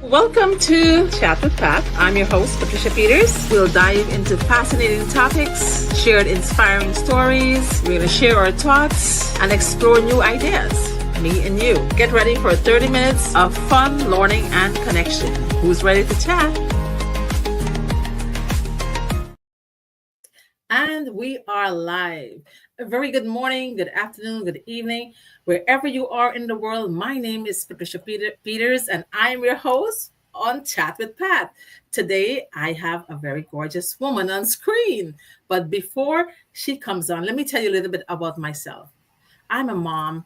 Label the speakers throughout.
Speaker 1: Welcome to Chat with Pat. I'm your host, Patricia Peters. We'll dive into fascinating topics, share inspiring stories, we're going to share our thoughts, and explore new ideas. Me and you. Get ready for 30 minutes of fun, learning, and connection. Who's ready to chat? And we are live. A very good morning, good afternoon, good evening, wherever you are in the world. My name is Patricia Peters, and I'm your host on Chat with Pat. Today, I have a very gorgeous woman on screen. But before she comes on, let me tell you a little bit about myself. I'm a mom.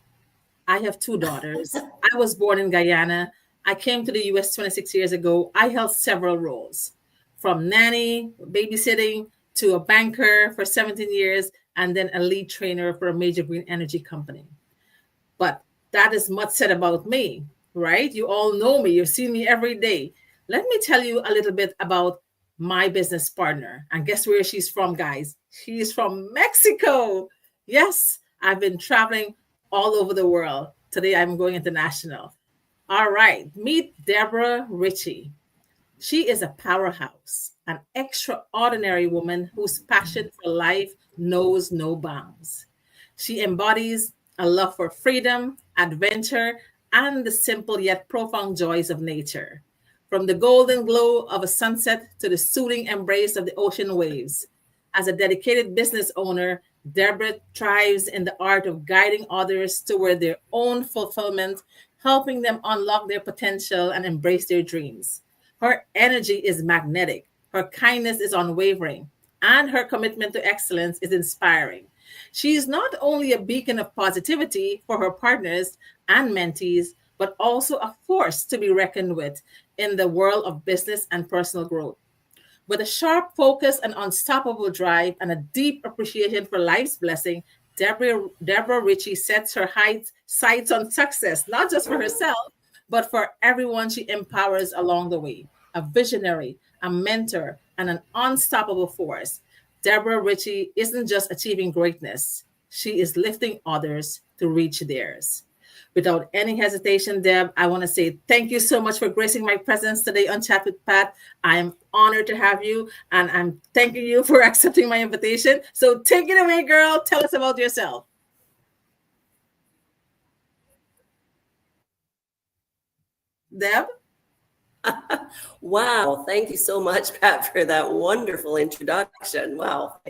Speaker 1: I have two daughters. I was born in Guyana. I came to the US 26 years ago. I held several roles, from nanny, babysitting, to a banker for 17 years, and then a lead trainer for a major green energy company. But that is much said about me, right? You all know me. You've seen me every day. Let me tell you a little bit about my business partner. And guess where she's from, guys? She's from Mexico. Yes, I've been traveling all over the world. Today, I'm going international. All right, meet Deborah Ritchie. She is a powerhouse, an extraordinary woman whose passion for life knows no bounds. She embodies a love for freedom, adventure, and the simple yet profound joys of nature. From the golden glow of a sunset to the soothing embrace of the ocean waves. As a dedicated business owner, Deborah thrives in the art of guiding others toward their own fulfillment, helping them unlock their potential and embrace their dreams. Her energy is magnetic, her kindness is unwavering, and her commitment to excellence is inspiring. She is not only a beacon of positivity for her partners and mentees, but also a force to be reckoned with in the world of business and personal growth. With a sharp focus and unstoppable drive and a deep appreciation for life's blessing, Deborah Ritchie sets her sights on success, not just for herself, but for everyone she empowers along the way. A visionary, a mentor, and an unstoppable force. Deborah Ritchie isn't just achieving greatness, she is lifting others to reach theirs. Without any hesitation, Deb, I want to say thank you so much for gracing my presence today on Chat with Pat. I am honored to have you, and I'm thanking you for accepting my invitation. So take it away, girl. Tell us about yourself. Deb?
Speaker 2: Wow, thank you so much, Pat, for that wonderful introduction. Wow.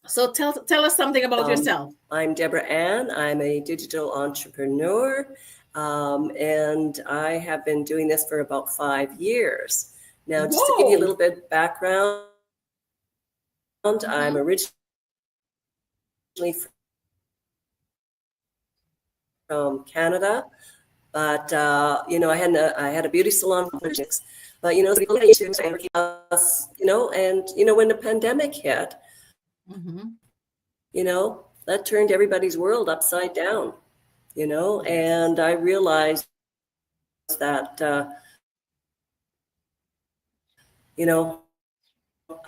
Speaker 1: So tell us something about yourself.
Speaker 2: I'm Deborah Ann. I'm a digital entrepreneur, and I have been doing this for about 5 years. Now, just to give you a little bit of background, I'm originally from Canada, but I had a beauty salon for politics. But people get to us, and when the pandemic hit, that turned everybody's world upside down, and I realized that I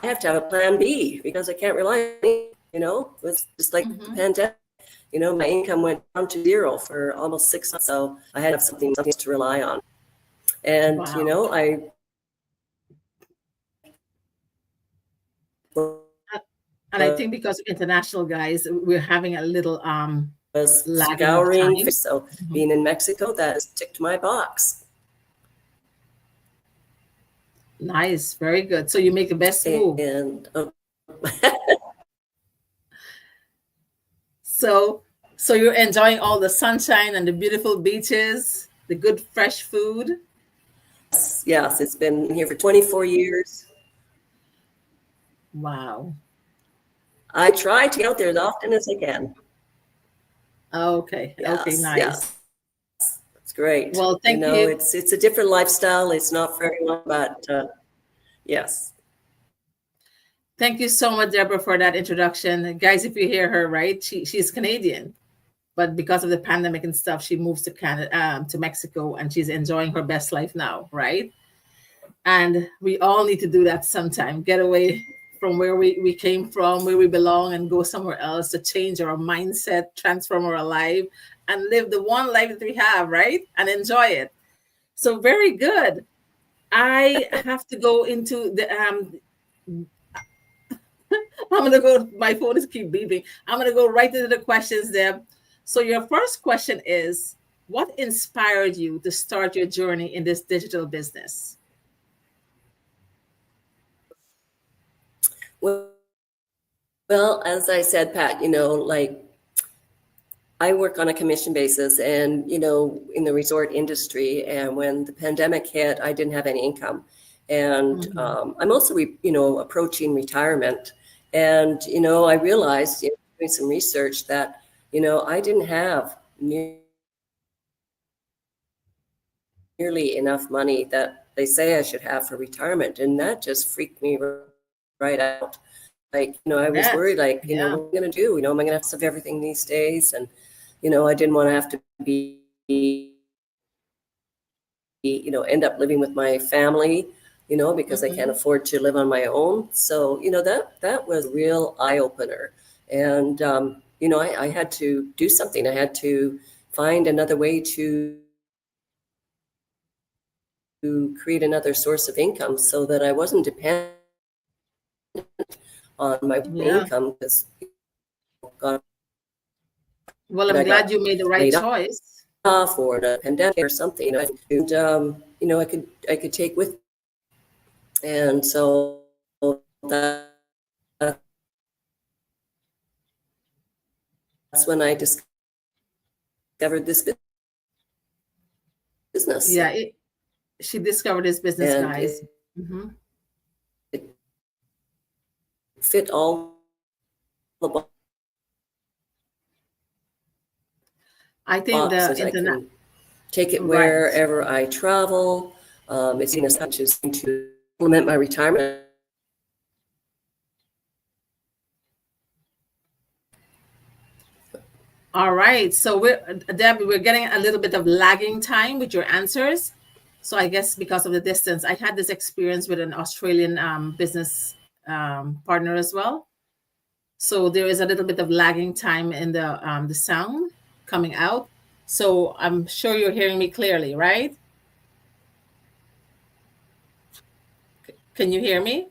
Speaker 2: have to have a plan B because I can't rely on it, it's just like the pandemic. My income went down to zero for almost 6 months, so I had to have something to rely on. And,
Speaker 1: I think because of international guys, we're having a little
Speaker 2: was scouring. So being in Mexico, that has ticked my box.
Speaker 1: Nice, very good. So you make the best move.
Speaker 2: And
Speaker 1: So you're enjoying all the sunshine and the beautiful beaches, the good fresh food?
Speaker 2: Yes, it's been here for 24 years.
Speaker 1: Wow.
Speaker 2: I try to get out there as often as I can.
Speaker 1: Okay.
Speaker 2: Yes,
Speaker 1: okay, nice.
Speaker 2: Yes. It's great.
Speaker 1: Well, thank you.
Speaker 2: It's a different lifestyle. It's not for everyone, but yes.
Speaker 1: Thank you so much, Deborah, for that introduction. Guys, if you hear her, right, she's Canadian. But because of the pandemic and stuff, she moves to Canada, to Mexico, and she's enjoying her best life now, right? And we all need to do that sometime. Get away from where we came from, where we belong, and go somewhere else to change our mindset, transform our life, and live the one life that we have, right? And enjoy it. So very good. I have to go into the I'm gonna go. My phone is keep beeping. I'm gonna go right into the questions, Deb. So your first question is, what inspired you to start your journey in this digital business?
Speaker 2: Well, as I said, Pat, like I work on a commission basis and, in the resort industry. And when the pandemic hit, I didn't have any income. And
Speaker 1: Mhm.
Speaker 2: I'm also, approaching retirement. And, I realized, doing some research that, I didn't have nearly enough money that they say I should have for retirement. And that just freaked me right out. Like, I was
Speaker 1: Yes.
Speaker 2: worried, like,
Speaker 1: Yeah.
Speaker 2: what am I going to do? Am I going to have to have everything these days? And, I didn't want to have to be, end up living with my family, because I can't
Speaker 1: Mhm.
Speaker 2: afford to live on my own. So, that was a real eye opener. And, I had to do something. I had to find another way to create another source of income so that I wasn't dependent on my
Speaker 1: Yeah.
Speaker 2: income because God
Speaker 1: Well,
Speaker 2: forbid
Speaker 1: I'm
Speaker 2: I got
Speaker 1: glad you made the right
Speaker 2: laid
Speaker 1: choice.
Speaker 2: off or the pandemic or something, and I could take with me. And so that's when I discovered this business,
Speaker 1: Yeah. She discovered this business,
Speaker 2: and
Speaker 1: guys. Hmm.
Speaker 2: it fit all the
Speaker 1: I think the
Speaker 2: boxes. I
Speaker 1: internet.
Speaker 2: can take it
Speaker 1: Right.
Speaker 2: wherever I travel. It's seen as such as to implement my retirement.
Speaker 1: All right. So Debbie, we're getting a little bit of lagging time with your answers. So I guess because of the distance, I had this experience with an Australian business partner as well. So there is a little bit of lagging time in the sound coming out. So I'm sure you're hearing me clearly, right? Can you hear me?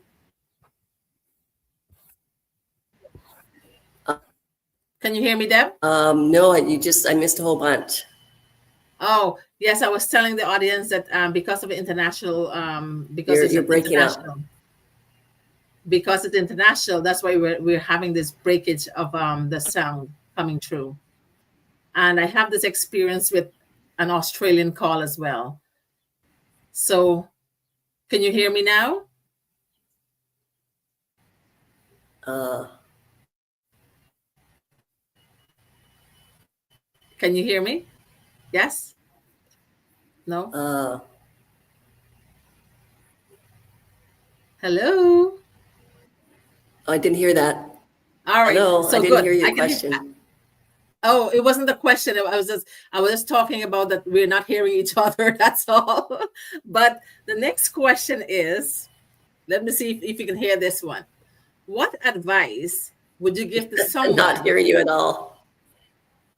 Speaker 1: Can you hear me, Deb?
Speaker 2: No, I missed a whole bunch.
Speaker 1: Oh, yes. I was telling the audience that because of international, because
Speaker 2: You're
Speaker 1: it's
Speaker 2: you're
Speaker 1: an
Speaker 2: breaking up.
Speaker 1: international, because it's international, that's why we're having this breakage of the sound coming through. And I have this experience with an Australian call as well. So can you hear me now?
Speaker 2: Uh,
Speaker 1: Can you hear me? Yes? No?
Speaker 2: uh,
Speaker 1: Hello?
Speaker 2: I didn't hear that.
Speaker 1: All right.
Speaker 2: Hello, I
Speaker 1: So
Speaker 2: didn't
Speaker 1: good.
Speaker 2: hear your
Speaker 1: I can hear.
Speaker 2: question.
Speaker 1: Oh, it wasn't the question. I was just talking about that we're not hearing each other. That's all. But the next question is, let me see if you can hear this one. What advice would you give to
Speaker 2: I'm not
Speaker 1: someone?
Speaker 2: hearing you at all.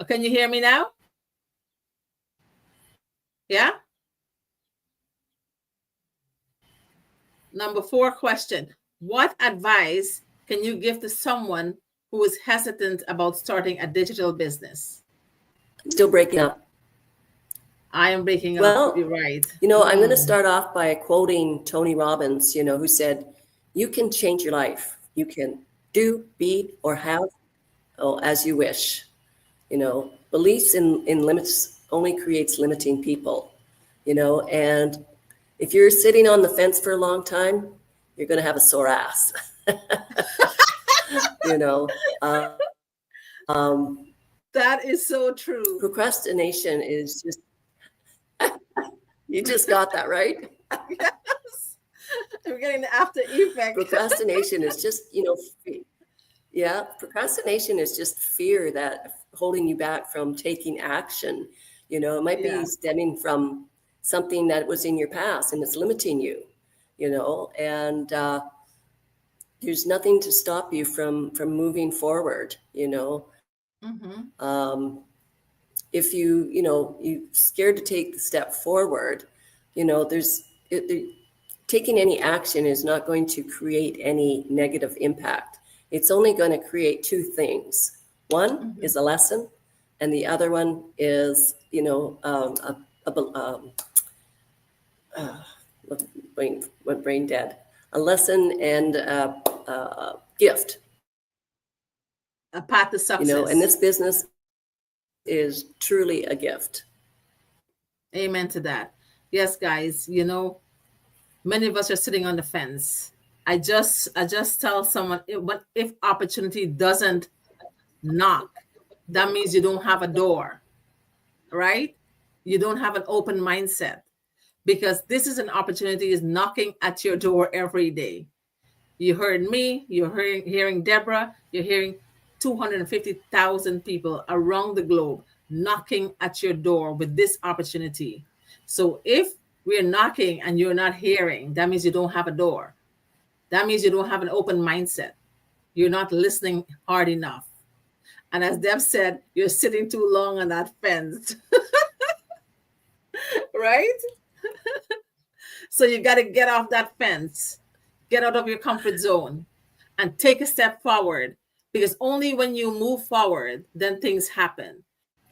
Speaker 1: Can you hear me now? Yeah. Number four question. What advice can you give to someone who is hesitant about starting a digital business?
Speaker 2: Still breaking up.
Speaker 1: I am breaking up.
Speaker 2: Well,
Speaker 1: You're right.
Speaker 2: I'm going to
Speaker 1: Mm,
Speaker 2: start off by quoting Tony Robbins, who said, "You can change your life. You can do, be, or have as you wish." Beliefs in limits only creates limiting people. And if you're sitting on the fence for a long time, you're going to have a sore ass. you know, um,
Speaker 1: that is so true.
Speaker 2: procrastination is just, you just got that right.
Speaker 1: Yes. I'm getting the after effect.
Speaker 2: Procrastination is just, yeah, procrastination is just fear that holding you back from taking action. It might be
Speaker 1: Yeah.
Speaker 2: stemming from something that was in your past and it's limiting you, and there's nothing to stop you from moving forward,
Speaker 1: Mm-hmm.
Speaker 2: if you scared to take the step forward, there's taking any action is not going to create any negative impact. It's only going to create two things. One
Speaker 1: Mm-hmm.
Speaker 2: is a lesson, and the other one is, went brain dead. A lesson and a gift,
Speaker 1: A path to
Speaker 2: and
Speaker 1: success.
Speaker 2: this business is truly a gift.
Speaker 1: Amen to that. Yes, guys, many of us are sitting on the fence. I just tell someone, if opportunity doesn't knock, that means you don't have a door, right? You don't have an open mindset, because this is an opportunity is knocking at your door every day. You heard me, you're hearing Deborah, you're hearing 250,000 people around the globe knocking at your door with this opportunity. So if we're knocking and you're not hearing, that means you don't have a door. That means you don't have an open mindset. You're not listening hard enough. And as Deb said, you're sitting too long on that fence, right? So you got to get off that fence, get out of your comfort zone, and take a step forward, because only when you move forward, then things happen.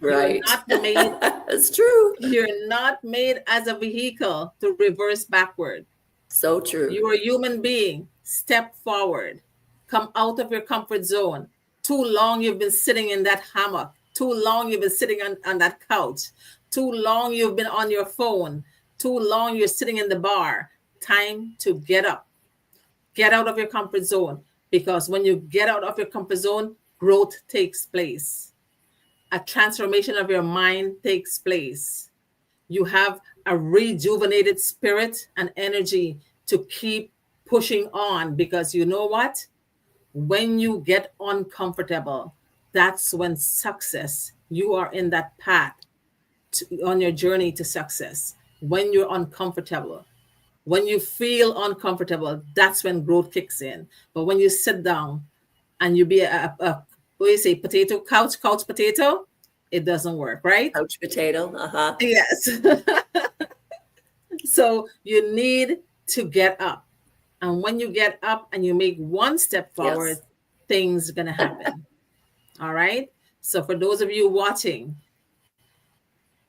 Speaker 1: You're
Speaker 2: Right.
Speaker 1: not made
Speaker 2: That's true.
Speaker 1: you're not made as a vehicle to reverse backward.
Speaker 2: So true.
Speaker 1: You're a human being. Step forward. Come out of your comfort zone. Too long you've been sitting in that hammock. Too long you've been sitting on that couch. Too long you've been on your phone. Too long you're sitting in the bar. Time to get up. Get out of your comfort zone. Because when you get out of your comfort zone, growth takes place. A transformation of your mind takes place. You have a rejuvenated spirit and energy to keep pushing on, because you know what? When you get uncomfortable, that's when success, you are in that path on your journey to success. When you're uncomfortable, when you feel uncomfortable, that's when growth kicks in. But when you sit down and you be what do you say, couch potato, it doesn't work, right?
Speaker 2: Couch potato. Uh-huh.
Speaker 1: Yes. So you need to get up. And when you get up and you make one step forward,
Speaker 2: Yes.
Speaker 1: things are going to happen. All right. So for those of you watching,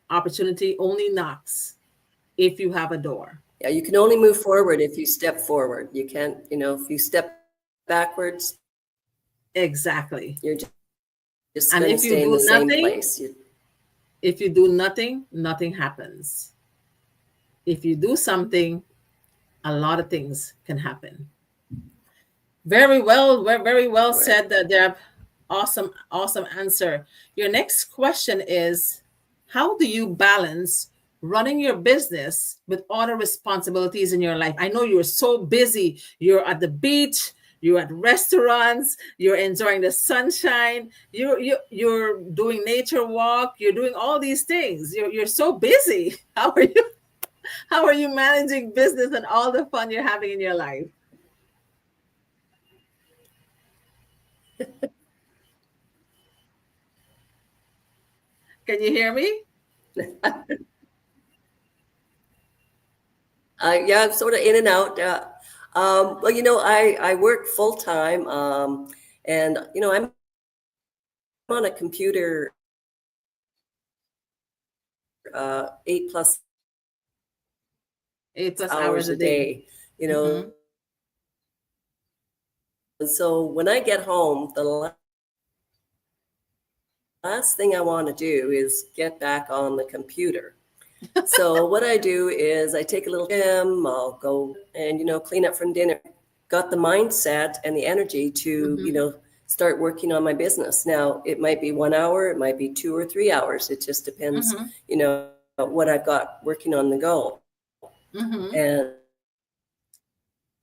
Speaker 1: opportunity only knocks if you have a door.
Speaker 2: Yeah, you can only move forward if you step forward. You can't, if you step backwards,
Speaker 1: Exactly.
Speaker 2: you're just
Speaker 1: And
Speaker 2: going to
Speaker 1: if you
Speaker 2: stay in the
Speaker 1: do
Speaker 2: same
Speaker 1: nothing,
Speaker 2: place.
Speaker 1: if you do nothing, nothing happens. If you do something, a lot of things can happen. Very well
Speaker 2: Right.
Speaker 1: said, Deb. Awesome, awesome answer. Your next question is, how do you balance running your business with other responsibilities in your life? I know you're so busy. You're at the beach, you're at restaurants, you're enjoying the sunshine, you're doing nature walk, you're doing all these things. You're so busy. How are you managing business and all the fun you're having in your life? Can you hear me?
Speaker 2: Yeah, I'm sort of in and out. Well, I work full time, and I'm on a computer 8+ hours a
Speaker 1: 8+ hours a
Speaker 2: day.
Speaker 1: day.
Speaker 2: So
Speaker 1: Mm-hmm.
Speaker 2: when I get home, the last thing I want to do is get back on the computer. So what I do is I take a little gym, I'll go and clean up from dinner. Got the mindset and the energy to
Speaker 1: Mm-hmm.
Speaker 2: start working on my business. Now it might be 1 hour, it might be 2 or 3 hours. It just depends,
Speaker 1: Mm-hmm.
Speaker 2: what I've got working on the go.
Speaker 1: Mm-hmm.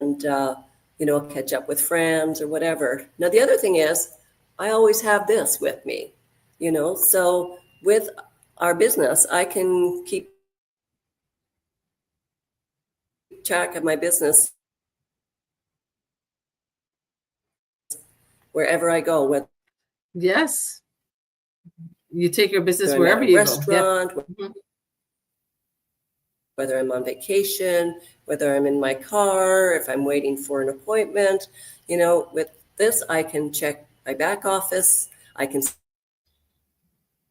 Speaker 2: And I'll catch up with friends or whatever. Now the other thing is, I always have this with me. So with our business, I can keep track of my business wherever I go, whether
Speaker 1: Yes. You take your
Speaker 2: I'm
Speaker 1: business
Speaker 2: at a
Speaker 1: wherever you go. Yep.
Speaker 2: restaurant,
Speaker 1: Mhm.
Speaker 2: whether I'm on vacation, whether I'm in my car, if I'm waiting for an appointment. With this, I can check my back office. I can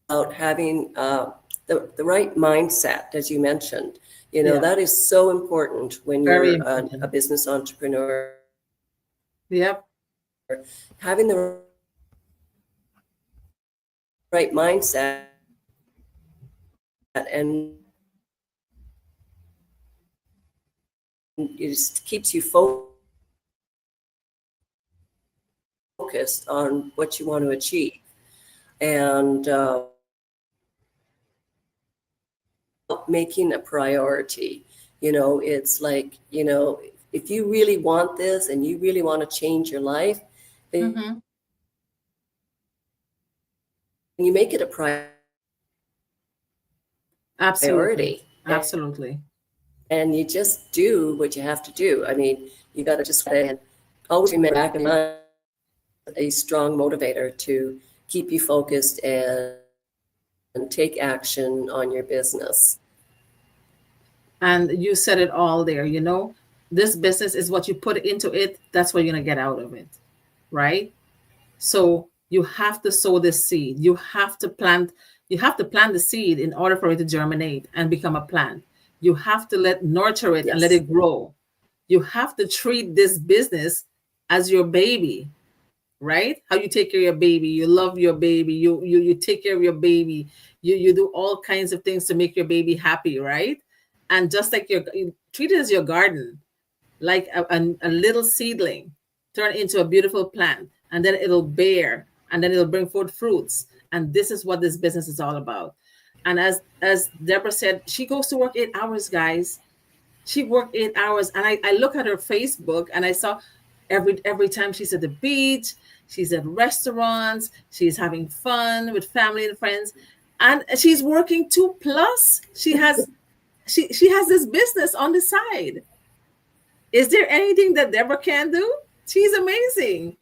Speaker 2: about having the right mindset, as you mentioned.
Speaker 1: Yeah.
Speaker 2: That is so important when
Speaker 1: Very
Speaker 2: you're a
Speaker 1: important.
Speaker 2: business entrepreneur.
Speaker 1: Yep.
Speaker 2: Having the right mindset and it just keeps you focused on what you want to achieve. And making a priority. It's like, if you really want this and you really want to change your life, then
Speaker 1: Hmm.
Speaker 2: you make it a
Speaker 1: Absolutely.
Speaker 2: priority.
Speaker 1: Absolutely.
Speaker 2: And you just do what you have to do. I mean, you got to just and always remember back in mind a strong motivator to keep you focused and take action on your business.
Speaker 1: And you said it all there, this business is what you put into it, that's what you're going to get out of it, right? So you have to sow this seed. You have to plant the seed in order for it to germinate and become a plant. You have to nurture it and let
Speaker 2: Yes.
Speaker 1: it grow. You have to treat this business as your baby, right? How you take care of your baby, you love your baby, you take care of your baby, you do all kinds of things to make your baby happy, right? And just like you treat it as your garden, like a little seedling turn into a beautiful plant, and then it'll bear, and then it'll bring forth fruits. And this is what this business is all about. And as Deborah said, she goes to work 8 hours, guys. She worked 8 hours, and I look at her Facebook, and I saw every time she's at the beach, she's at restaurants, she's having fun with family and friends, and she's working two plus. She has this business on the side. Is there anything that Deborah can do? She's amazing.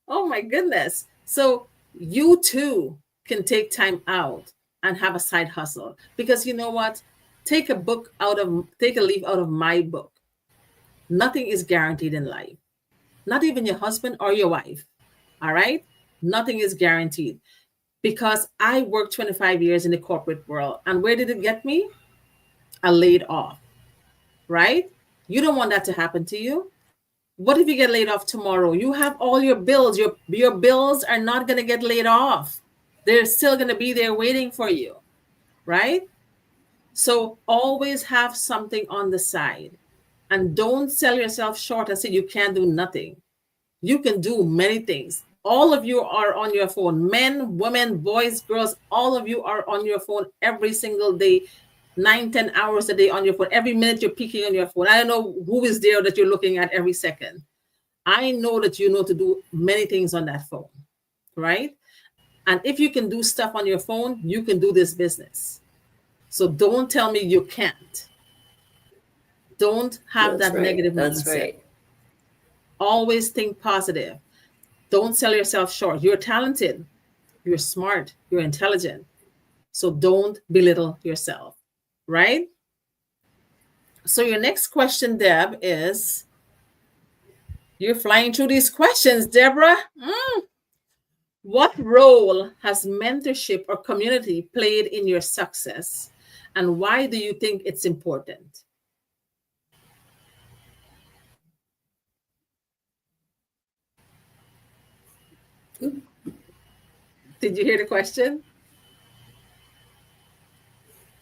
Speaker 1: Oh my goodness. So you too can take time out and have a side hustle, because you know what? Take a leaf out of my book. Nothing is guaranteed in life. Not even your husband or your wife. All right? Nothing is guaranteed, because I worked 25 years in the corporate world, and where did it get me? I laid off, right? You don't want that to happen to you. What if you get laid off tomorrow? You have all your bills. Your bills are not going to get laid off. They're still going to be there waiting for you, right? So always have something on the side, and don't sell yourself short and say you can't do nothing. You can do many things. All of you are on your phone. Men, women, boys, girls, all of you are on your phone every single day, 9, 10 hours a day on your phone. Every minute you're peeking on your phone. I don't know who is there that you're looking at every second. I know that you know to do many things on that phone, right? And if you can do stuff on your phone, you can do this business. So don't tell me you can't. Don't have
Speaker 2: That's
Speaker 1: that
Speaker 2: right.
Speaker 1: negative
Speaker 2: That's
Speaker 1: mindset.
Speaker 2: right.
Speaker 1: Always think positive. Don't sell yourself short. You're talented, you're smart, you're intelligent. So don't belittle yourself, right? So your next question, Deb, is you're flying through these questions, Deborah. What role has mentorship or community played in your success? And why do you think it's important? Did you hear the question?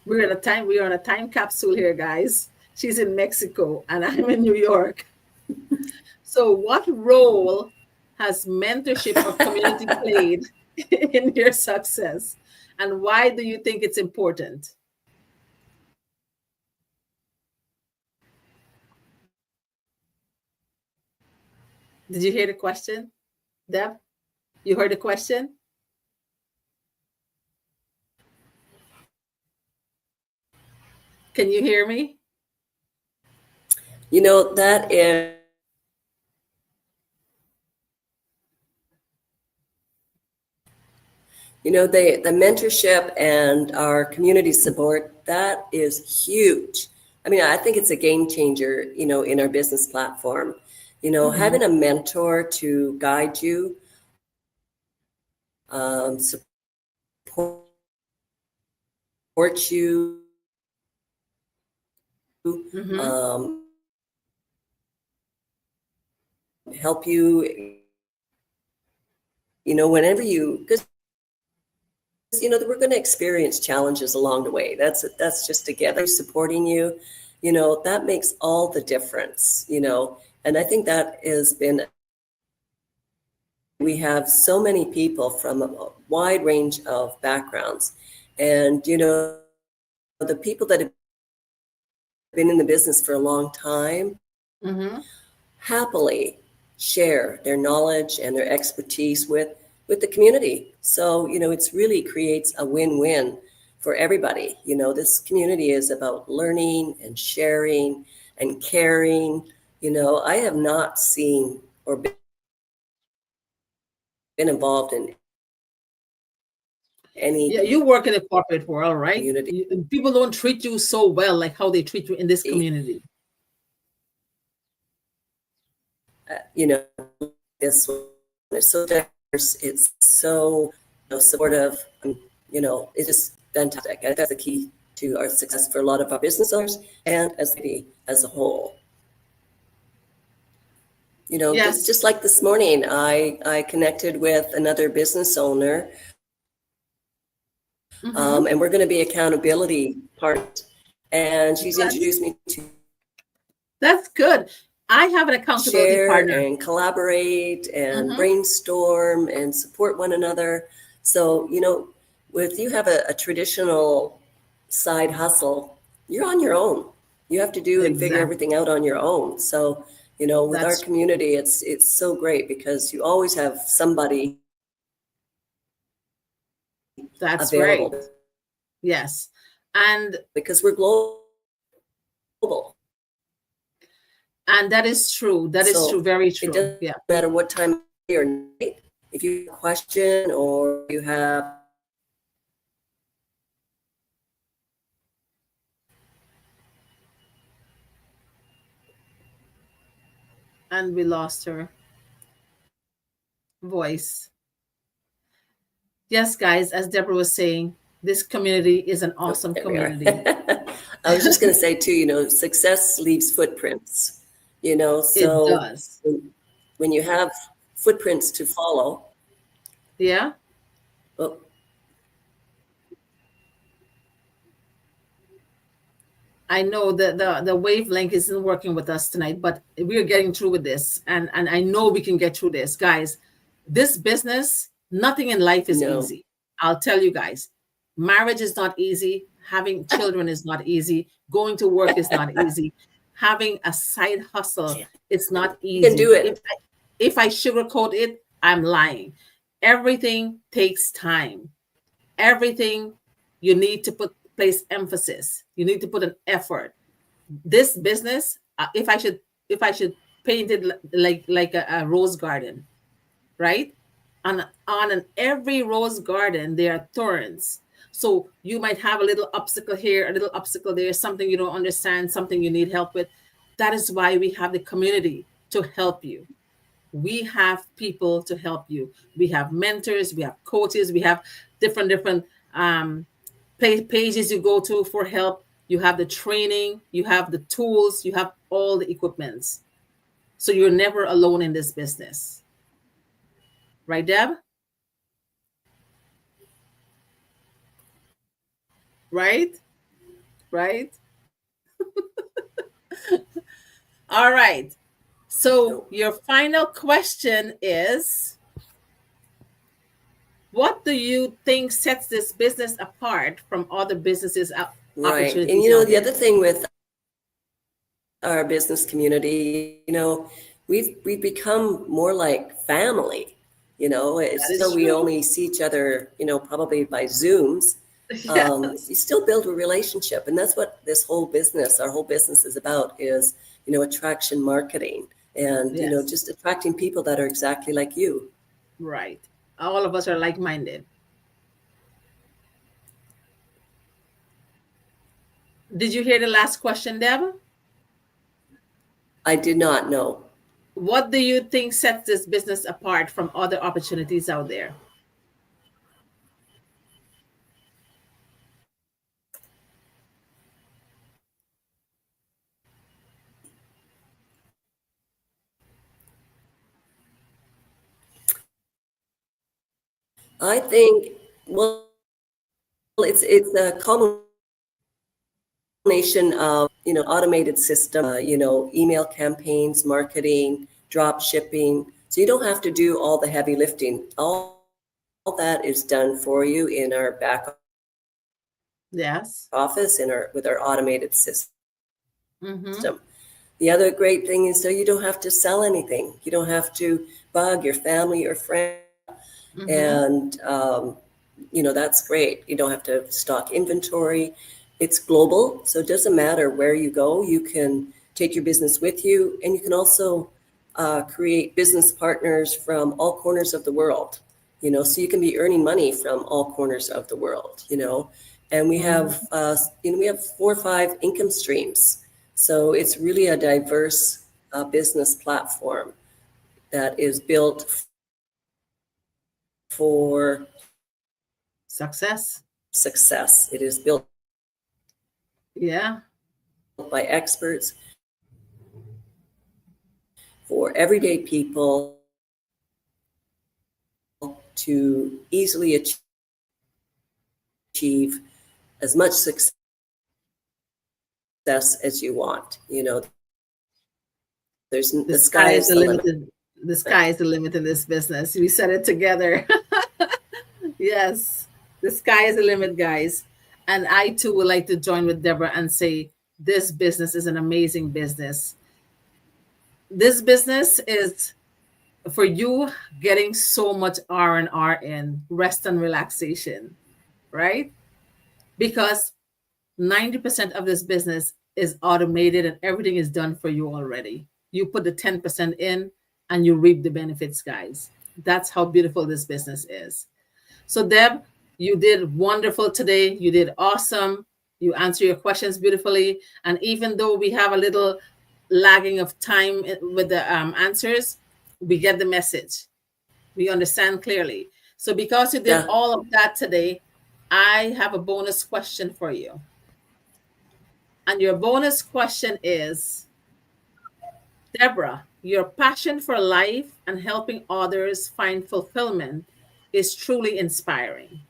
Speaker 1: We're on a time capsule here, guys. She's in Mexico and I'm in New York. So what role has mentorship or community played in your success? And why do you think it's important? Did you hear the question, Deb? You heard the question? Can you hear me?
Speaker 2: That is the mentorship and our community support, that is huge. I mean, I think it's a game changer, in our business platform.
Speaker 1: Mm-hmm.
Speaker 2: Having a mentor to guide you, support you,
Speaker 1: Mm-hmm.
Speaker 2: help you, whenever because we're going to experience challenges along the way. That's just together supporting you. That makes all the difference. And I think that has been. We have so many people from a wide range of backgrounds, and the people that have been in the business for a long time
Speaker 1: Mm-hmm.
Speaker 2: happily share their knowledge and their expertise with the community. So it's really creates a win-win for everybody. This community is about learning and sharing and caring. I have not seen or been involved in
Speaker 1: Yeah,
Speaker 2: any
Speaker 1: you work in the corporate world, right?
Speaker 2: community,
Speaker 1: People don't treat you so well like how they treat you in this community.
Speaker 2: this one is so diverse. It's so supportive. It's just fantastic. I think that's the key to our success for a lot of our business owners and as a city as a whole.
Speaker 1: Yes.
Speaker 2: Just like this morning, I connected with another business owner,
Speaker 1: Mm-hmm.
Speaker 2: and we're going to be accountability partners. And she's
Speaker 1: That's
Speaker 2: introduced me to
Speaker 1: that's good. I have an accountability
Speaker 2: share
Speaker 1: partner.
Speaker 2: and collaborate and
Speaker 1: Mm-hmm.
Speaker 2: brainstorm and support one another. So, if you have a traditional side hustle, you're on your own. You have to do and figure
Speaker 1: Exactly.
Speaker 2: everything out on your own. So, with our
Speaker 1: That's
Speaker 2: community, it's so great because you always have somebody
Speaker 1: that's right.
Speaker 2: available
Speaker 1: Yes. And
Speaker 2: because we're global.
Speaker 1: that is true. That is true.
Speaker 2: So
Speaker 1: Very
Speaker 2: it
Speaker 1: true.
Speaker 2: doesn't
Speaker 1: Yeah.
Speaker 2: matter what time of day or night. If you have a question or you have
Speaker 1: And we lost her voice. Yes, guys, as Deborah was saying, this community is an
Speaker 2: oh,
Speaker 1: awesome
Speaker 2: there we are.
Speaker 1: community.
Speaker 2: I was just going to say too, success leaves footprints,
Speaker 1: It
Speaker 2: so
Speaker 1: does.
Speaker 2: when you have footprints to follow,
Speaker 1: Yeah.
Speaker 2: well,
Speaker 1: I know that the wavelength isn't working with us tonight, but we're getting through with this. And I know we can get through this. Guys, this business, nothing in life is
Speaker 2: no,
Speaker 1: easy. I'll tell you guys. Marriage is not easy. Having children is not easy. Going to work is not easy. Having a side hustle, it's not
Speaker 2: you can
Speaker 1: easy.
Speaker 2: do
Speaker 1: If
Speaker 2: it.
Speaker 1: if I sugarcoat it, I'm lying. Everything takes time. Everything you need to place emphasis. You need to put an effort. This business, if I should paint it like a rose garden, right? On an every rose garden there are thorns. So you might have a little obstacle here, a little obstacle there, something you don't understand, something you need help with. That is why we have the community to help you. We have people to help you. We have mentors, we have coaches, we have different um, pages you go to for help. You have the training, you have the tools, you have all the equipments. So you're never alone in this business. Right, Deb? Right? Right? All right. So
Speaker 2: No,
Speaker 1: your final question is, what do you think sets this business apart from other businesses
Speaker 2: right. And
Speaker 1: opportunities out
Speaker 2: the
Speaker 1: there?
Speaker 2: other thing with our business community, we've become more like family.
Speaker 1: That
Speaker 2: It's
Speaker 1: is
Speaker 2: though we
Speaker 1: true.
Speaker 2: only see each other, probably by Zooms.
Speaker 1: Yes.
Speaker 2: You still build a relationship, and that's what our whole business is about, is attraction marketing, and
Speaker 1: Yes.
Speaker 2: just attracting people that are exactly like you.
Speaker 1: Right. All of us are like minded. Did you hear the last question, Deb?
Speaker 2: I did not know.
Speaker 1: What do you think sets this business apart from other opportunities out there?
Speaker 2: I think, well, it's a culmination of, automated system, email campaigns, marketing, drop shipping. So you don't have to do all the heavy lifting. All that is done for you in our back
Speaker 1: Yes.
Speaker 2: office with our automated system.
Speaker 1: Mm-hmm.
Speaker 2: The other great thing is that you don't have to sell anything. You don't have to bug your family or friends.
Speaker 1: Mm-hmm.
Speaker 2: And that's great. You don't have to stock inventory. It's global, so it doesn't matter where you go. You can take your business with you, and you can also create business partners from all corners of the world. So you can be earning money from all corners of the world. And we have
Speaker 1: Mm-hmm.
Speaker 2: we have 4 or 5 income streams. So it's really a diverse business platform that is built for
Speaker 1: Success.
Speaker 2: success. It is built
Speaker 1: Yeah.
Speaker 2: by experts for everyday people to easily achieve as much success as you want.
Speaker 1: The
Speaker 2: The
Speaker 1: sky
Speaker 2: sky
Speaker 1: is
Speaker 2: is
Speaker 1: the
Speaker 2: the limit.
Speaker 1: limit. The sky is the limit in this business. We said it together. Yes. The sky is the limit, guys. And I too would like to join with Deborah and say this business is an amazing business. This business is for you getting so much R&R in rest and relaxation, right? Because 90% of this business is automated and everything is done for you already. You put the 10% in and you reap the benefits, guys. That's how beautiful this business is. So, Deb, you did wonderful today. You did awesome. You answer your questions beautifully. And even though we have a little lagging of time with the answers, we get the message. We understand clearly. So, because you did
Speaker 2: Yeah,
Speaker 1: all of that today, I have a bonus question for you. And your bonus question is, Deborah, your passion for life and helping others find fulfillment is truly inspiring.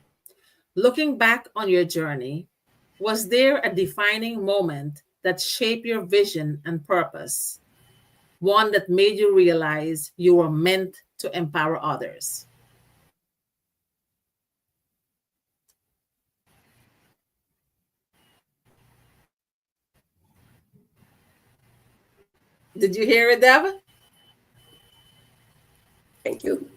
Speaker 1: Looking back on your journey, was there a defining moment that shaped your vision and purpose? One that made you realize you were meant to empower others? Did you hear it, Deb?
Speaker 2: thank you.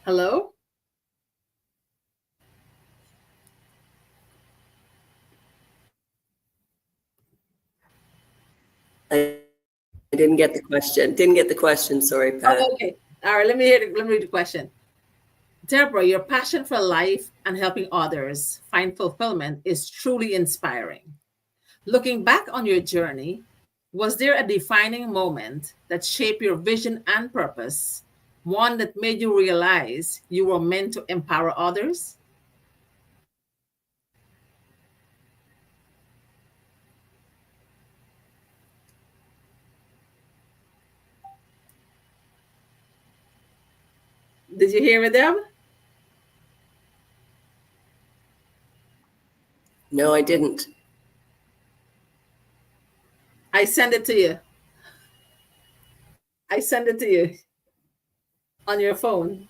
Speaker 1: Hello?
Speaker 2: I didn't get the question. Didn't get the question. Sorry, Pat.
Speaker 1: Oh, okay. All right, let me read the question. Deborah, your passion for life and helping others find fulfillment is truly inspiring. Looking back on your journey, was there a defining moment that shaped your vision and purpose? One that made you realize you were meant to empower others? Did you hear me, Deb?
Speaker 2: No, I didn't.
Speaker 1: I send it to you. I send it to you on your phone.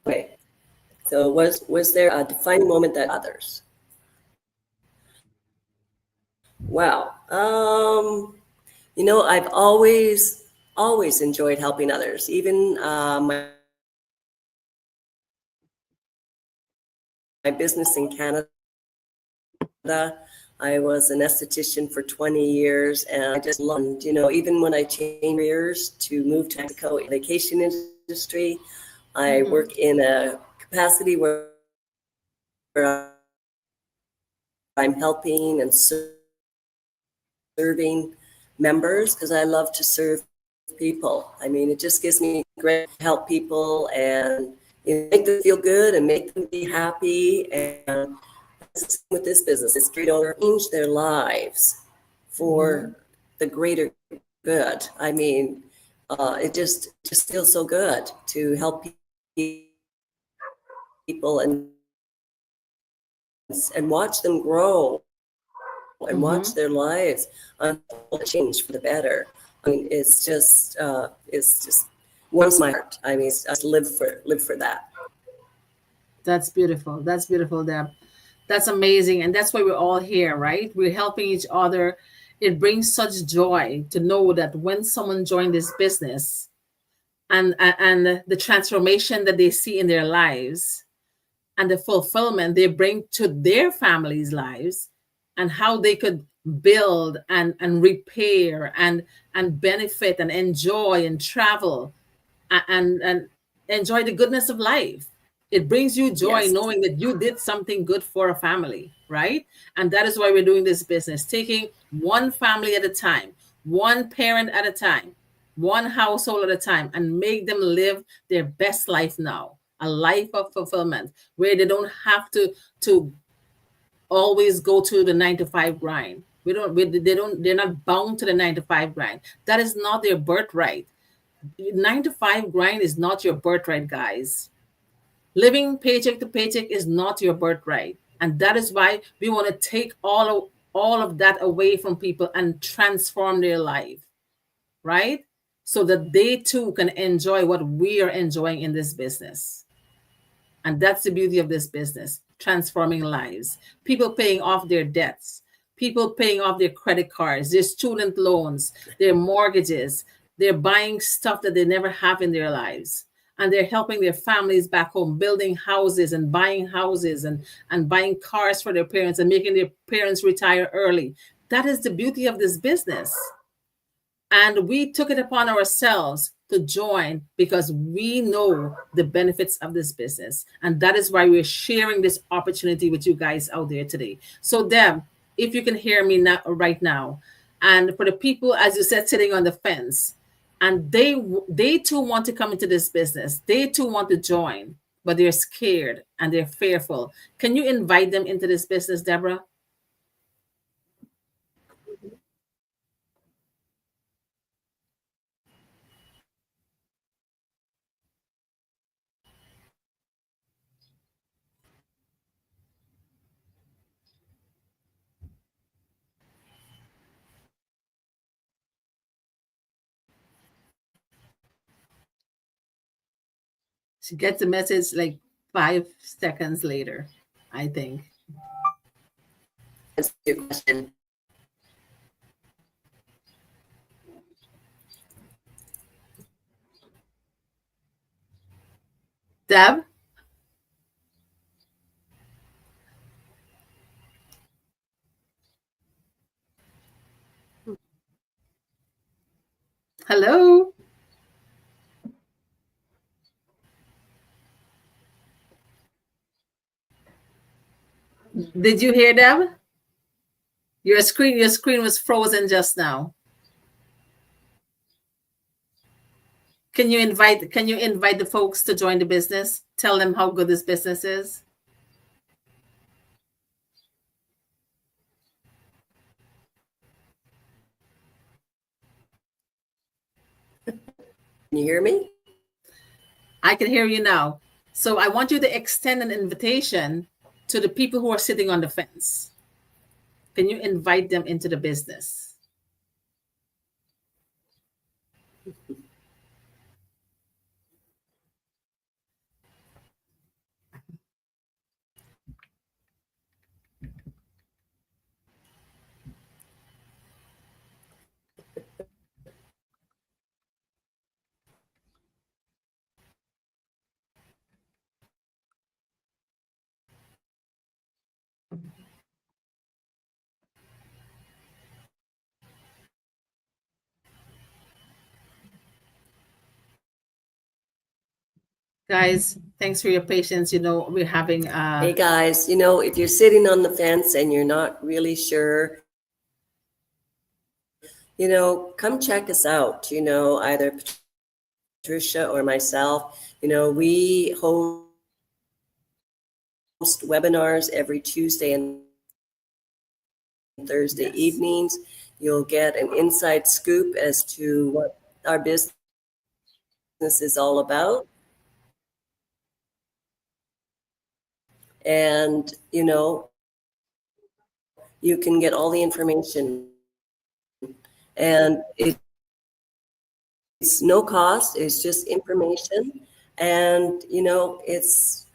Speaker 2: Okay. So was there a defining moment that others? Wow. I've always enjoyed helping others. Even my business in Canada, I was an esthetician for 20 years, and I just loved, even when I changed careers to move to Mexico in the vacation industry, I work in a capacity where I'm helping and serving members because I love to serve people. I mean, it just gives me great joy to help people and help people and make them feel good and make them be happy. And that's the same with this business. It's change their lives
Speaker 1: Mm-hmm.
Speaker 2: for the greater good. I mean, it just feels so good to help people and watch them grow and watch their lives unfold and change for the
Speaker 1: Mm-hmm.
Speaker 2: better. I mean, it's just warms my heart. I mean, I just live for that.
Speaker 1: That's beautiful. That's beautiful, Deb. That's amazing. And that's why we're all here, right? We're helping each other. It brings such joy to know that when someone joined this business and the transformation that they see in their lives and the fulfillment they bring to their families' lives and how they could build and repair and benefit and enjoy and travel and enjoy the goodness of life. It brings you joy
Speaker 2: Yes,
Speaker 1: knowing that you did something good for a family, right? And that is why we're doing this business, taking one family at a time, one parent at a time, one household at a time, and make them live their best life now, a life of fulfillment where they don't have to always go to the 9 to 5 grind. They're not bound to the 9 to 5 grind. That is not their birthright. 9 to 5 grind is not your birthright, guys. Living paycheck to paycheck is not your birthright. And that is why we want to take all of that away from people and transform their life, right? So that they too can enjoy what we are enjoying in this business. And that's the beauty of this business, transforming lives. People paying off their debts, people paying off their credit cards, their student loans, their mortgages. They're buying stuff that they never have in their lives. And they're helping their families back home, building houses and buying houses and buying cars for their parents and making their parents retire early. That is the beauty of this business. And we took it upon ourselves to join because we know the benefits of this business. And that is why we're sharing this opportunity with you guys out there today. So, Deb, if you can hear me now, right now, and for the people, as you said, sitting on the fence, and they too want to come into this business, they too want to join, but they're scared and they're fearful. Can you invite them into this business, Deborah? She gets the message like 5 seconds later, I think.
Speaker 2: answer your question.
Speaker 1: Deb, hello. Did you hear Deb? Your screen was frozen just now. Can you invite the folks to join the business? Tell them how good this business is.
Speaker 2: Can you hear me?
Speaker 1: I can hear you now. So I want you to extend an invitation to the people who are sitting on the fence. Can you invite them into the business? Guys, thanks for your patience. We're having
Speaker 2: Hey guys, if you're sitting on the fence and you're not really sure, come check us out. Either Patricia or myself, we host webinars every Tuesday and Thursday evenings. You'll get an inside
Speaker 1: yes.
Speaker 2: scoop as to what our business is all about. And, you can get all the information. And it's no cost, it's just information. And, it's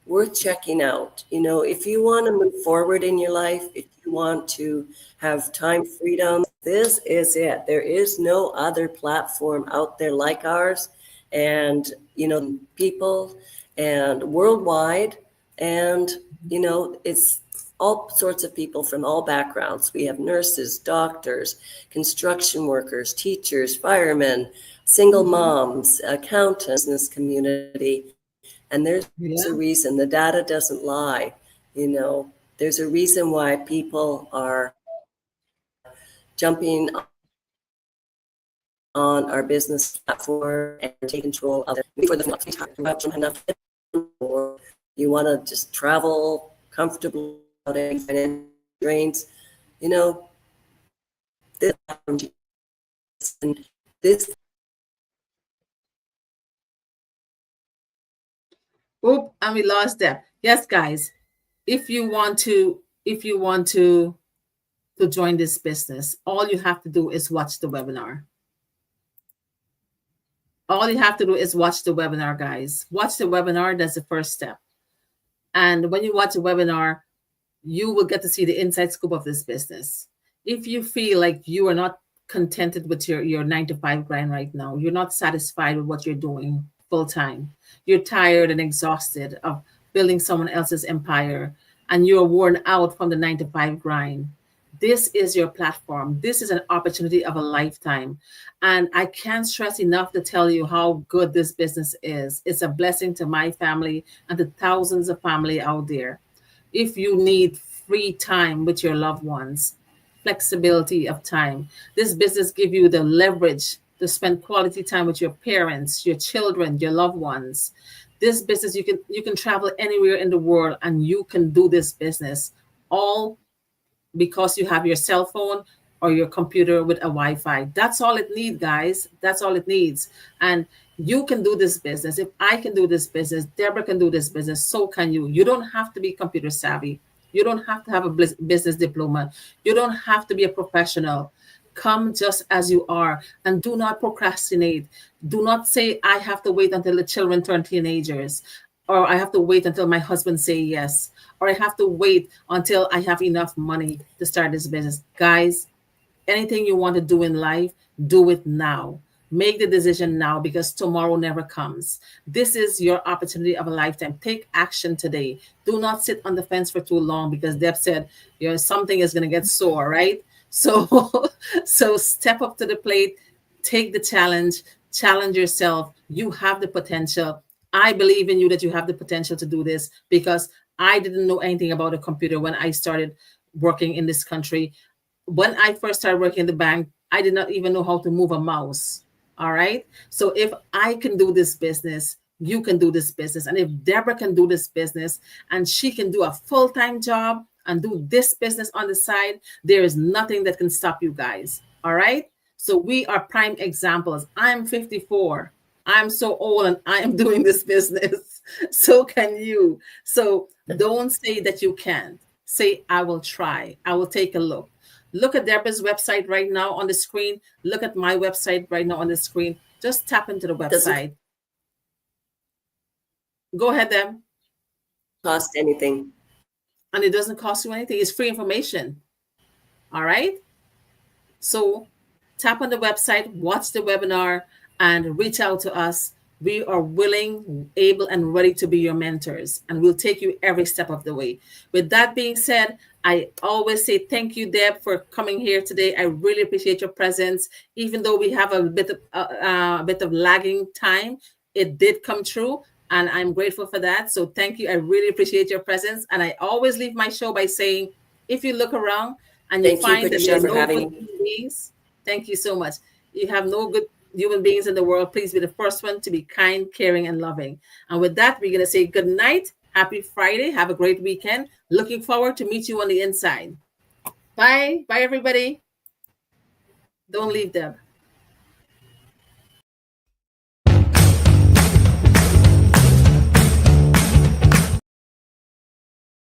Speaker 2: worth checking out. If you want to move forward in your life, if you want to have time freedom, this is it. There is no other platform out there like ours. And, there's people and worldwide. And, it's all sorts of people from all backgrounds. We have nurses, doctors, construction workers, teachers, firemen, single
Speaker 1: Mm-hmm.
Speaker 2: moms, accountants, business community. And there's a reason. The
Speaker 1: Yeah.
Speaker 2: data doesn't lie. There's a reason why people are jumping on our business platform and taking control of their lives. Maybe for the talk too much and not fit in, or you want to just travel comfortably without any financial constraints. You know, this platform to you. And this platform
Speaker 1: Oop, and we lost them. Yes, guys. If you want to join this business, all you have to do is watch the webinar. All you have to do is watch the webinar, guys. Watch the webinar. That's the first step. And when you watch the webinar, you will get to see the inside scoop of this business. If you feel like you are not contented with your 9 to 5 grind right now, you're not satisfied with what you're doing full time, you're tired and exhausted of building someone else's empire, and you're worn out from the 9 to 5 grind, this is your platform. This is an opportunity of a lifetime. And I can't stress enough to tell you how good this business is. It's a blessing to my family and to thousands of family out there. If you need free time with your loved ones, flexibility of time, this business give you the leverage to spend quality time with your parents, your children, your loved ones. This business, you can travel anywhere in the world and you can do this business all because you have your cell phone or your computer with a Wi-Fi. That's all it needs, guys. That's all it needs. And you can do this business. If I can do this business, Deborah can do this business, so can you. You don't have to be computer savvy. You don't have to have a business diploma. You don't have to be a professional. Come just as you are and do not procrastinate. Do not say, I have to wait until the children turn teenagers, or I have to wait until my husband say yes, or I have to wait until I have enough money to start this business. Guys, anything you want to do in life, do it now. Make the decision now because tomorrow never comes. This is your opportunity of a lifetime. Take action today. Do not sit on the fence for too long because Deb said, something is going to get sore, right? So, so step up to the plate, take the challenge yourself. You have the potential. I believe in you that you have the potential to do this because I didn't know anything about a computer when I started working in this country. When I first started working in the bank, I did not even know how to move a mouse. All right. So if I can do this business, you can do this business. And if Deborah can do this business and she can do a full time job and do this business on the side, there is nothing that can stop you guys. All right. So we are prime examples. I'm 54. I'm so old and I am doing this business. So can you. So don't say that you can't. Say, I will try. I will take a look. Look at Deborah's website right now on the screen. Look at my website right now on the screen. Just tap into the
Speaker 2: doesn't
Speaker 1: website. Go ahead, Deb.
Speaker 2: cost anything.
Speaker 1: And it doesn't cost you anything. It's free information. All right. So tap on the website, watch the webinar, and reach out to us. We are willing, able, and ready to be your mentors, and we'll take you every step of the way. With that being said, I always say thank you, Deb, for coming here today. I really appreciate your presence. Even though we have a bit of lagging time, it did come true. And I'm grateful for that. So thank you. I really appreciate your presence. And I always leave my show by saying, if you look around and you
Speaker 2: Thank you,
Speaker 1: find that there
Speaker 2: Patricia,
Speaker 1: are
Speaker 2: for
Speaker 1: no
Speaker 2: having
Speaker 1: good
Speaker 2: me.
Speaker 1: human beings, thank you so much. You have no good human beings in the world. Please be the first one to be kind, caring, and loving. And with that, we're going to say good night. Happy Friday. Have a great weekend. Looking forward to meet you on the inside. Bye. Bye, everybody. Don't leave them.